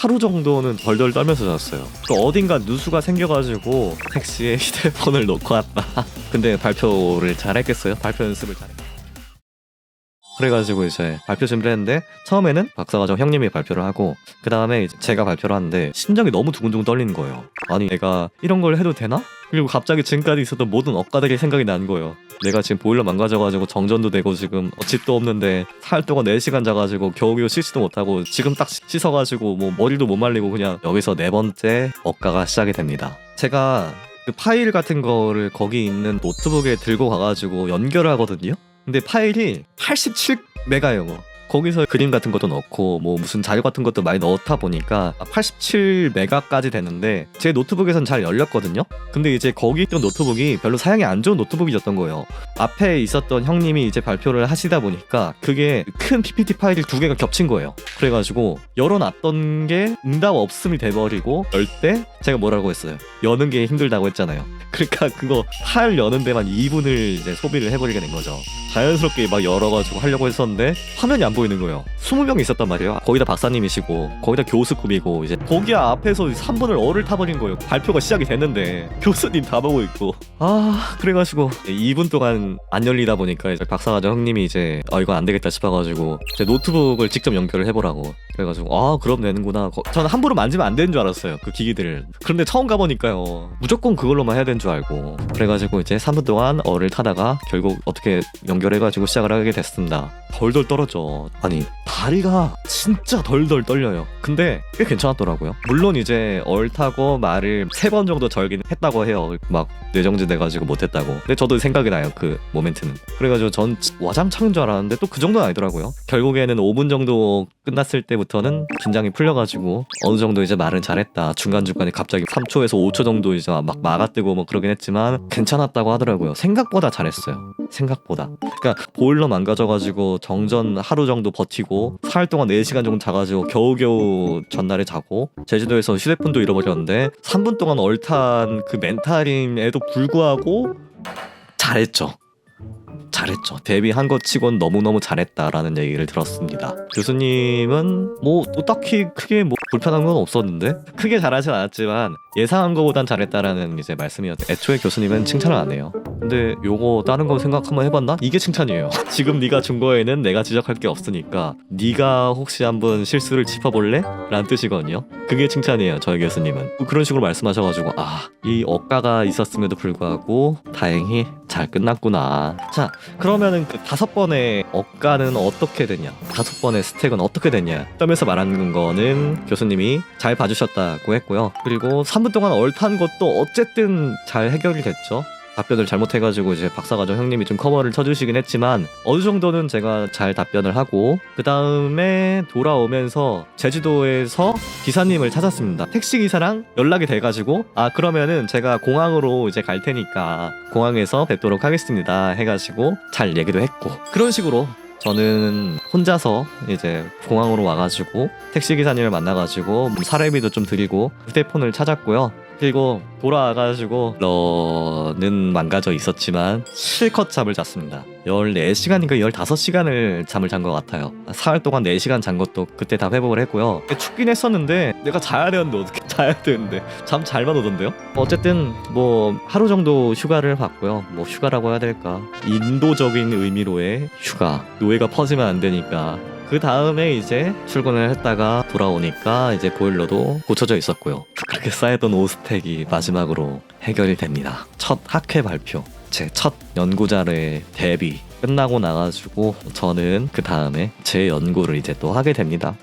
하루 정도는 덜덜 떨면서 잤어요. 또 어딘가 누수가 생겨가지고 택시에 휴대폰을 놓고 왔다. 근데 발표를 잘했겠어요? 발표 연습을 잘했겠어요? 그래가지고 이제 발표 준비를 했는데 처음에는 박사과정 형님이 발표를 하고 그 다음에 이제 제가 발표를 하는데 심장이 너무 두근두근 떨리는 거예요. 아니 내가 이런 걸 해도 되나? 그리고 갑자기 지금까지 있었던 모든 억가들이 생각이 난 거예요. 내가 지금 보일러 망가져가지고 정전도 되고 지금 집도 없는데 4일 동안 4시간 자가지고 겨우겨우 씻지도 못하고 지금 딱 씻어가지고 뭐 머리도 못 말리고 그냥 여기서 4번째 억가가 시작이 됩니다. 제가 그 파일 같은 거를 거기 있는 노트북에 들고 가가지고 연결을 하거든요. 근데 파일이 87메가예요. 거기서 그림 같은 것도 넣고 뭐 무슨 자료 같은 것도 많이 넣다 보니까 87메가까지 되는데 제 노트북에선 잘 열렸거든요. 근데 이제 거기 있던 노트북이 별로 사양이 안 좋은 노트북이었던 거예요. 앞에 있었던 형님이 이제 발표를 하시다 보니까 그게 큰 PPT 파일이 2개가 겹친 거예요. 그래가지고 열어놨던 게 응답 없음이 돼버리고 열 때 제가 뭐라고 했어요? 여는 게 힘들다고 했잖아요. 그러니까 그거 파일 여는 데만 2분을 이제 소비를 해버리게 된 거죠. 자연스럽게 막 열어가지고 하려고 했었는데 화면이 안 보이는 거예요. 20명이 있었단 말이에요. 거의 다 박사님이시고 거의 다 교수급이고 이제 거기 앞에서 3분을 얼을 타버린 거예요. 발표가 시작이 됐는데 교수님 다 보고 있고 그래가지고 2분 동안 안 열리다 보니까 이제 박사과정 형님이 이제 이거 안 되겠다 싶어가지고 제 노트북을 직접 연결을 해보라고 그래가지고 그럼 되는구나. 저는 함부로 만지면 안 되는 줄 알았어요. 그 기기들을. 그런데 처음 가보니까요 무조건 그걸로만 해야 되는 줄 알고 그래가지고 이제 3분 동안 얼을 타다가 결국 어떻게 연결해가지고 시작을 하게 됐습니다. 덜덜 떨었죠. 아니 다리가 진짜 덜덜 떨려요. 근데 꽤 괜찮았더라고요. 물론 이제 얼 타고 말을 3번 정도 절긴 했다고 해요. 막 뇌정지 돼가지고 못했다고. 근데 저도 생각이 나요. 그 모멘트는. 그래가지고 전 와장창인 줄 알았는데 또 그 정도는 아니더라고요. 결국에는 5분 정도 끝났을 때부터는 긴장이 풀려가지고 어느 정도 이제 말은 잘했다. 중간중간에 갑자기 3초에서 5초 정도 이제 막 막아뜨고 뭐 그러긴 했지만 괜찮았다고 하더라고요. 생각보다 잘했어요. 생각보다. 그러니까 보일러 망가져가지고 정전 하루 정도 버티고 4일 동안 4시간 정도 자가지고 겨우겨우 전날에 자고 제주도에서 휴대폰도 잃어버렸는데 3분 동안 얼탄 그 멘탈임에도 불구하고 잘했죠. 데뷔한 것 치곤 너무너무 잘했다라는 얘기를 들었습니다. 교수님은 뭐 또 딱히 크게 뭐 불편한 건 없었는데 크게 잘하진 않았지만 예상한 것보단 잘했다라는 이제 말씀이었죠. 애초에 교수님은 칭찬을 안 해요. 근데 요거 다른 거 생각 한번 해봤나? 이게 칭찬이에요. 지금 네가 준 거에는 내가 지적할 게 없으니까 네가 혹시 한번 실수를 짚어볼래? 라는 뜻이거든요. 그게 칭찬이에요. 저희 교수님은. 그런 식으로 말씀하셔가지고 이 억가가 있었음에도 불구하고 다행히 잘 끝났구나. 자, 그러면은 그 5번의 억가는 어떻게 되냐? 5번의 스택은 어떻게 되냐? 점에서 말하는 거는 교수님이 잘 봐주셨다고 했고요. 그리고 3분 동안 얼탄 것도 어쨌든 잘 해결이 됐죠. 답변을 잘못해가지고 이제 박사과정 형님이 좀 커버를 쳐주시긴 했지만 어느 정도는 제가 잘 답변을 하고 그 다음에 돌아오면서 제주도에서 기사님을 찾았습니다. 택시기사랑 연락이 돼가지고 그러면은 제가 공항으로 이제 갈 테니까 공항에서 뵙도록 하겠습니다 해가지고 잘 얘기도 했고 그런 식으로 저는 혼자서 이제 공항으로 와가지고 택시기사님을 만나가지고 사례비도 좀 드리고 휴대폰을 찾았고요. 그리고 돌아와가지고 너는 망가져 있었지만 실컷 잠을 잤습니다. 14시간인가 15시간을 잠을 잔 것 같아요. 4일 동안 4시간 잔 것도 그때 다 회복을 했고요. 춥긴 했었는데 내가 자야 되는데 어떻게 자야 되는데 잠 잘만 오던데요? 어쨌든 뭐 하루 정도 휴가를 받고요. 뭐 휴가라고 해야 될까? 인도적인 의미로의 휴가. 노예가 퍼지면 안 되니까 그 다음에 이제 출근을 했다가 돌아오니까 이제 보일러도 고쳐져 있었고요. 그렇게 쌓였던 5스택이 마지막으로 해결이 됩니다. 첫 학회 발표, 제 첫 연구자료의 데뷔 끝나고 나가지고 저는 그 다음에 제 연구를 이제 또 하게 됩니다.